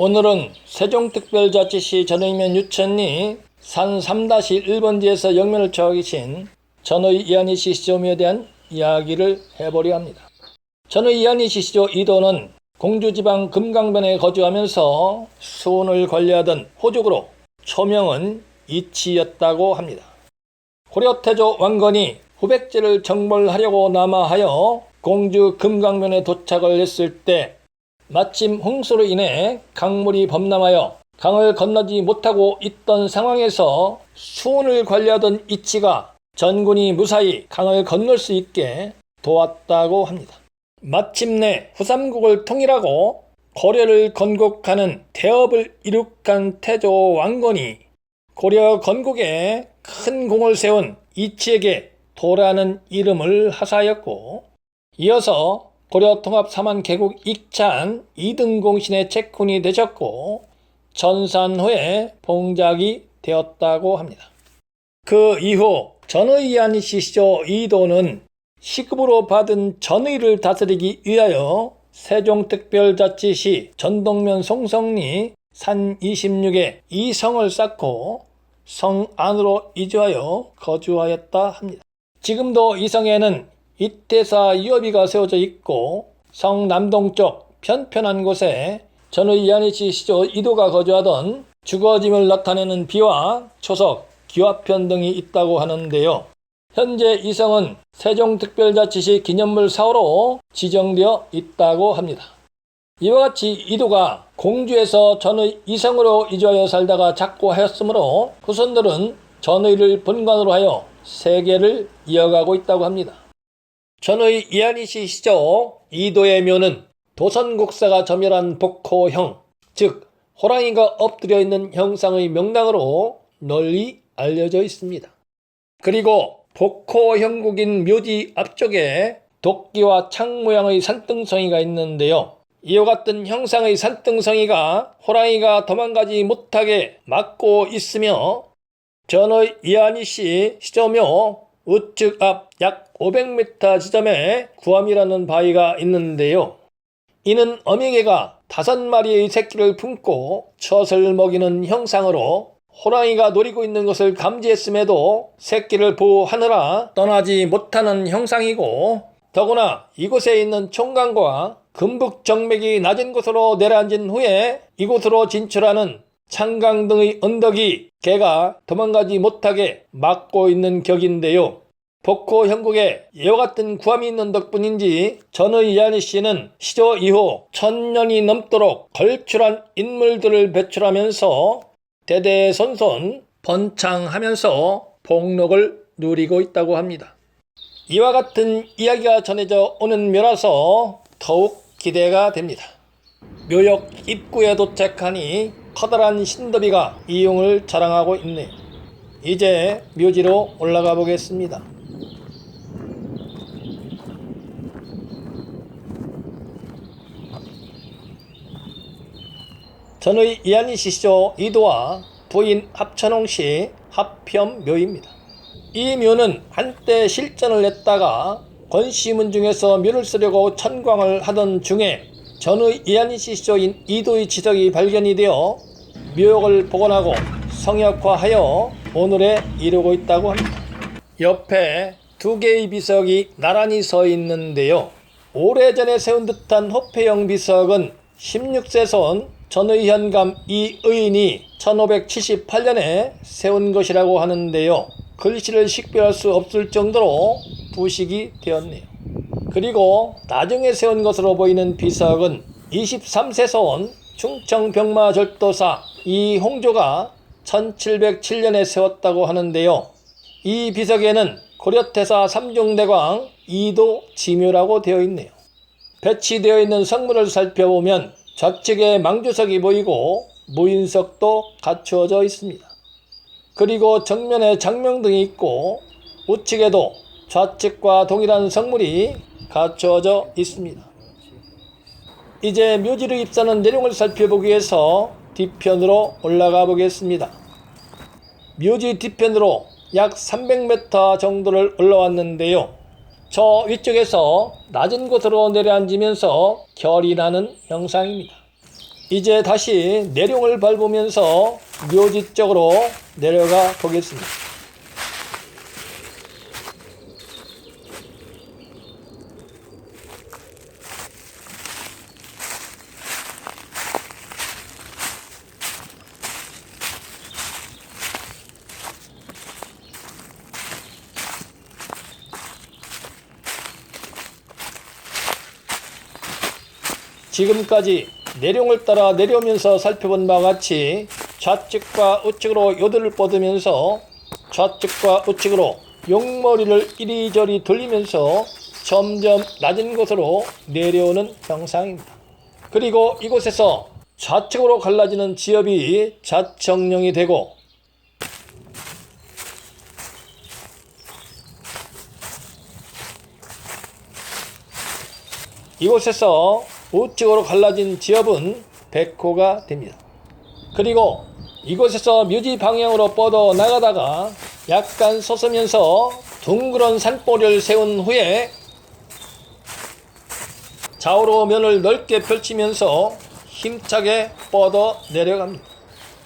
오늘은 세종특별자치시 전의면 유천리 산 3-1번지에서 영면을 처하고 계신 전의 이한희씨 시조미에 대한 이야기를 해보려 합니다. 전의 이한희씨 시조 이도는 공주지방 금강변에 거주하면서 수운을 관리하던 호족으로 초명은 이치였다고 합니다. 고려태조 왕건이 후백제를 정벌하려고 남하하여 공주 금강변에 도착을 했을 때 마침 홍수로 인해 강물이 범람하여 강을 건너지 못하고 있던 상황에서 수운을 관리하던 이치가 전군이 무사히 강을 건널 수 있게 도왔다고 합니다. 마침내 후삼국을 통일하고 고려를 건국하는 태업을 이룩한 태조 왕건이 고려 건국에 큰 공을 세운 이치에게 도라는 이름을 하사하였고, 이어서 고려 통합 3만 개국 익찬 2등 공신의 책훈이 되셨고 전산후에 봉작이 되었다고 합니다. 그 이후 전의 이한희씨 시조 이도는 시급으로 받은 전의를 다스리기 위하여 세종특별자치시 전동면 송성리 산 26에 이 성을 쌓고 성 안으로 이주하여 거주하였다 합니다. 지금도 이 성에는 이태사 유업이가 세워져 있고 성 남동쪽 편편한 곳에 전의 이한희씨 시조 이도가 거주하던 주거짐을 나타내는 비와 초석, 기와편 등이 있다고 하는데요. 현재 이 성은 세종특별자치시 기념물 사호로 지정되어 있다고 합니다. 이와 같이 이도가 공주에서 전의 이성으로 이주하여 살다가 작고하였으므로 후손들은 전의를 본관으로 하여 세계를 이어가고 있다고 합니다. 전의 이한희씨 시조 이도의 묘는 도선국사가 점열한 복호형, 즉 호랑이가 엎드려 있는 형상의 명당으로 널리 알려져 있습니다. 그리고 복호형국인 묘지 앞쪽에 도끼와 창 모양의 산등성이가 있는데요. 이와 같은 형상의 산등성이가 호랑이가 도망가지 못하게 막고 있으며 전의 이한희씨 시조묘 우측 앞 약 500m 지점에 구암이라는 바위가 있는데요. 이는 어명개가 5마리의 새끼를 품고 젖을 먹이는 형상으로 호랑이가 노리고 있는 것을 감지했음에도 새끼를 보호하느라 떠나지 못하는 형상이고, 더구나 이곳에 있는 총강과 금북 정맥이 낮은 곳으로 내려앉은 후에 이곳으로 진출하는 창강 등의 언덕이 개가 도망가지 못하게 막고 있는 격인데요. 복호 형국에 이와 같은 구암이 있는 덕분인지 전의 이한희씨는 시조 이후 1000년이 넘도록 걸출한 인물들을 배출하면서 대대손손 번창하면서 복록을 누리고 있다고 합니다. 이와 같은 이야기가 전해져 오는 묘라서 더욱 기대가 됩니다. 묘역 입구에 도착하니 커다란 신더비가 이용을 자랑하고 있네요. 이제 묘지로 올라가 보겠습니다. 전의 이한희씨 시조 이도와 부인 합천홍씨 합편묘입니다. 이 묘는 한때 실전을 냈다가 권씨문 중에서 묘를 쓰려고 천광을 하던 중에 전의 이한희씨 시조인 이도의 지석이 발견이 되어 묘역을 복원하고 성역화하여 오늘에 이르고 있다고 합니다. 옆에 2개의 비석이 나란히 서 있는데요. 오래전에 세운 듯한 호패형 비석은 16세손 전의 현감 이의인이 1578년에 세운 것이라고 하는데요. 글씨를 식별할 수 없을 정도로 부식이 되었네요. 그리고 나중에 세운 것으로 보이는 비석은 23세손 충청병마절도사 이홍조가 1707년에 세웠다고 하는데요. 이 비석에는 고려태사 삼중대광 이도 지묘라고 되어 있네요. 배치되어 있는 성물을 살펴보면 좌측에 망주석이 보이고 무인석도 갖추어져 있습니다. 그리고 정면에 장명등이 있고 우측에도 좌측과 동일한 성물이 갖추어져 있습니다. 이제 묘지로 입사하는 내용을 살펴보기 위해서 뒤편으로 올라가 보겠습니다. 묘지 뒤편으로 약 300m 정도를 올라왔는데요. 저 위쪽에서 낮은 곳으로 내려앉으면서 결이 나는 형상입니다. 이제 다시 내룡을 밟으면서 묘지 쪽으로 내려가 보겠습니다. 지금까지 내룡을 따라 내려오면서 살펴본 바와 같이 좌측과 우측으로 요들을 뻗으면서 좌측과 우측으로 용머리를 이리저리 돌리면서 점점 낮은 곳으로 내려오는 형상입니다. 그리고 이곳에서 좌측으로 갈라지는 지엽이 자청룡이 되고 이곳에서 우측으로 갈라진 지엽은 백호가 됩니다. 그리고 이곳에서 묘지 방향으로 뻗어 나가다가 약간 솟으면서 둥그런 산보리를 세운 후에 좌우로 면을 넓게 펼치면서 힘차게 뻗어 내려갑니다.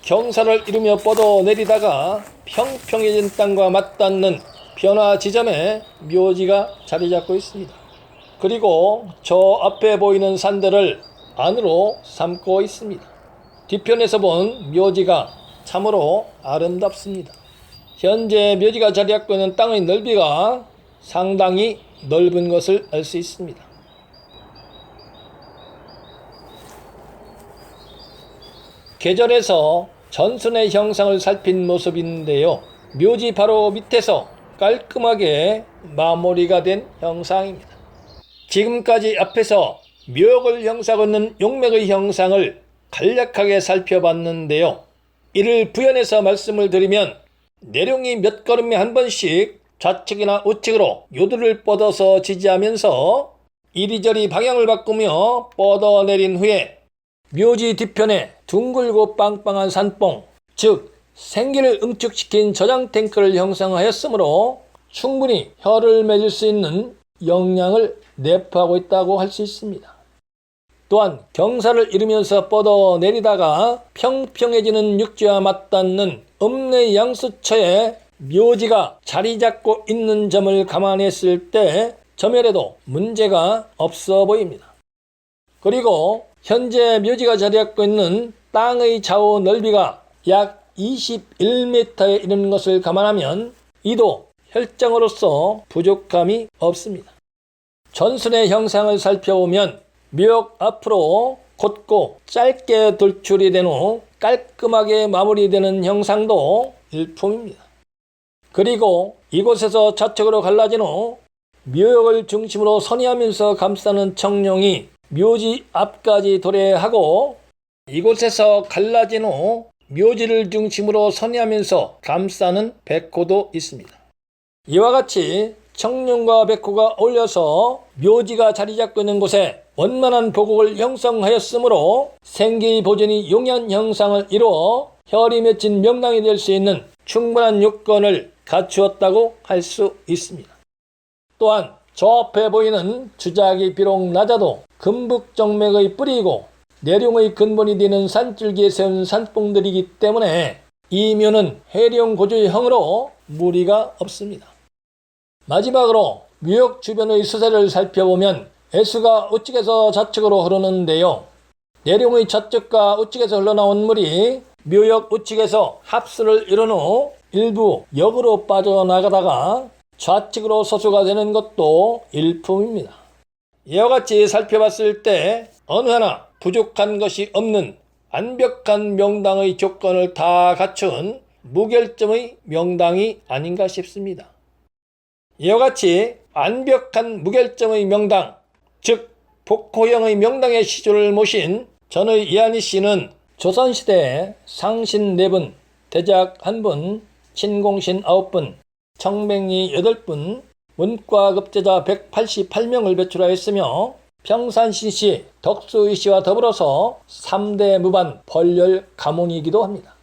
경사를 이루며 뻗어 내리다가 평평해진 땅과 맞닿는 변화 지점에 묘지가 자리 잡고 있습니다. 그리고 저 앞에 보이는 산들을 안으로 삼고 있습니다. 뒤편에서 본 묘지가 참으로 아름답습니다. 현재 묘지가 자리 잡고 있는 땅의 넓이가 상당히 넓은 것을 알 수 있습니다. 계절에서 전순의 형상을 살핀 모습인데요. 묘지 바로 밑에서 깔끔하게 마무리가 된 형상입니다. 지금까지 앞에서 묘역을 형성하고 있는 용맥의 형상을 간략하게 살펴봤는데요. 이를 부연해서 말씀을 드리면 내룡이 몇 걸음에 한 번씩 좌측이나 우측으로 요들을 뻗어서 지지하면서 이리저리 방향을 바꾸며 뻗어내린 후에 묘지 뒤편에 둥글고 빵빵한 산봉, 즉 생기를 응축시킨 저장 탱크를 형성하였으므로 충분히 혀를 맺을 수 있는 역량을 내포하고 있다고 할 수 있습니다. 또한 경사를 이루면서 뻗어 내리다가 평평해지는 육지와 맞닿는 읍내 양수처에 묘지가 자리 잡고 있는 점을 감안했을 때 점열에도 문제가 없어 보입니다. 그리고 현재 묘지가 자리 잡고 있는 땅의 좌우 넓이가 약 21m에 이르는 것을 감안하면 이도 혈장으로서 부족함이 없습니다. 전순의 형상을 살펴보면 묘역 앞으로 곧고 짧게 돌출이 된 후 깔끔하게 마무리되는 형상도 일품입니다. 그리고 이곳에서 좌측으로 갈라진 후 묘역을 중심으로 선회하면서 감싸는 청룡이 묘지 앞까지 도래하고 이곳에서 갈라진 후 묘지를 중심으로 선회하면서 감싸는 백호도 있습니다. 이와 같이 청룡과 백호가 어울려서 묘지가 자리 잡고 있는 곳에 원만한 보곡을 형성하였으므로 생기 보존이 용이한 형상을 이루어 혈이 맺힌 명당이 될 수 있는 충분한 요건을 갖추었다고 할 수 있습니다. 또한 저 앞에 보이는 주작이 비록 낮아도 금북정맥의 뿌리이고 내룡의 근본이 되는 산줄기에 세운 산봉들이기 때문에 이 묘는 해룡고조형으로 무리가 없습니다. 마지막으로 묘역 주변의 수세를 살펴보면 애수가 우측에서 좌측으로 흐르는데요. 내룡의 좌측과 우측에서 흘러나온 물이 묘역 우측에서 합수를 이룬 후 일부 역으로 빠져나가다가 좌측으로 소수가 되는 것도 일품입니다. 이와 같이 살펴봤을 때 어느 하나 부족한 것이 없는 완벽한 명당의 조건을 다 갖춘 무결점의 명당이 아닌가 싶습니다. 이와 같이 완벽한 무결점의 명당, 즉 복호형의 명당의 시조를 모신 전의 이한희 씨는 조선시대에 상신 4분, 대작 1분, 신공신 9분, 청맹리 8분, 문과급제자 188명을 배출하였으며 평산신씨, 덕수의씨와 더불어서 3대 무반 벌열 가문이기도 합니다.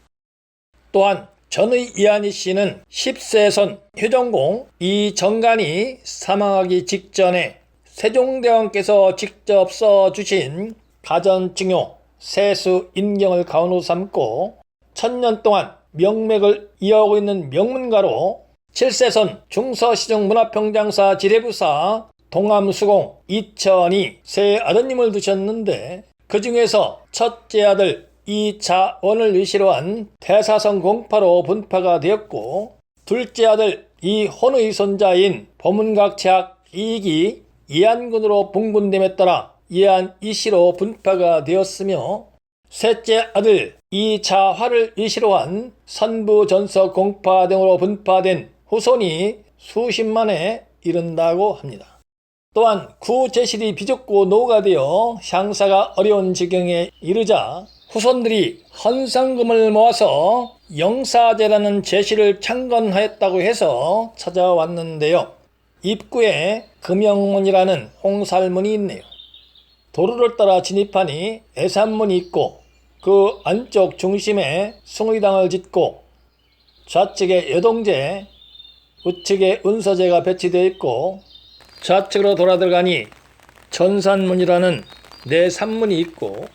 또한 전의 이한희 씨는 10세선 효정공 이정간이 사망하기 직전에 세종대왕께서 직접 써주신 가전증요 세수 인경을 가원으로 삼고 천년 동안 명맥을 이어오고 있는 명문가로 칠세선 중서시정문화평장사 지례부사 동암수공 이천이 세 아드님을 두셨는데 그 중에서 첫째 아들 이자원을 위시로 한 대사성 공파로 분파가 되었고 둘째 아들 이혼의 손자인 보문각체학 이익이 이안군으로 분군됨에 따라 이안 이시로 분파가 되었으며 셋째 아들 이자화를 위시로 한 선부전서 공파 등으로 분파된 후손이 수십만에 이른다고 합니다. 또한 구제실이 비좁고 노후가 되어 향사가 어려운 지경에 이르자 후손들이 헌상금을 모아서 영사제라는 제실을 창건하였다고 해서 찾아왔는데요. 입구에 금영문이라는 홍살문이 있네요. 도로를 따라 진입하니 애산문이 있고 그 안쪽 중심에 숭의당을 짓고 좌측에 여동제, 우측에 은서제가 배치되어 있고 좌측으로 돌아 들어가니 전산문이라는 내산문이 있고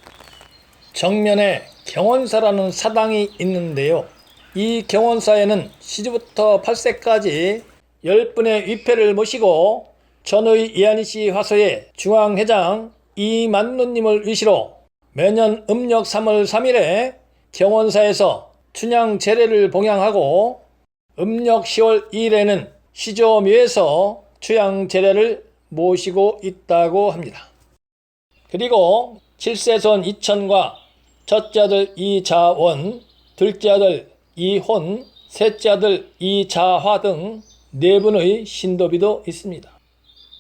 정면에 경원사라는 사당이 있는데요. 이 경원사에는 시주부터 8세까지 10분의 위패를 모시고 전의 이한희씨 화소의 중앙회장 이만누님을 위시로 매년 음력 3월 3일에 경원사에서 춘향 제례를 봉양하고 음력 10월 2일에는 시조묘에서 추양 제례를 모시고 있다고 합니다. 그리고 칠세손 이천과 첫째 아들 이자원, 둘째 아들 이혼, 셋째 아들 이자화 등 네 분의 신도비도 있습니다.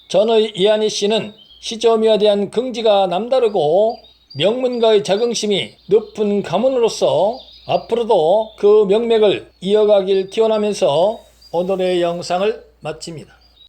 전의 이한희 씨는 시조묘에 대한 긍지가 남다르고 명문가의 자긍심이 높은 가문으로서 앞으로도 그 명맥을 이어가길 기원하면서 오늘의 영상을 마칩니다.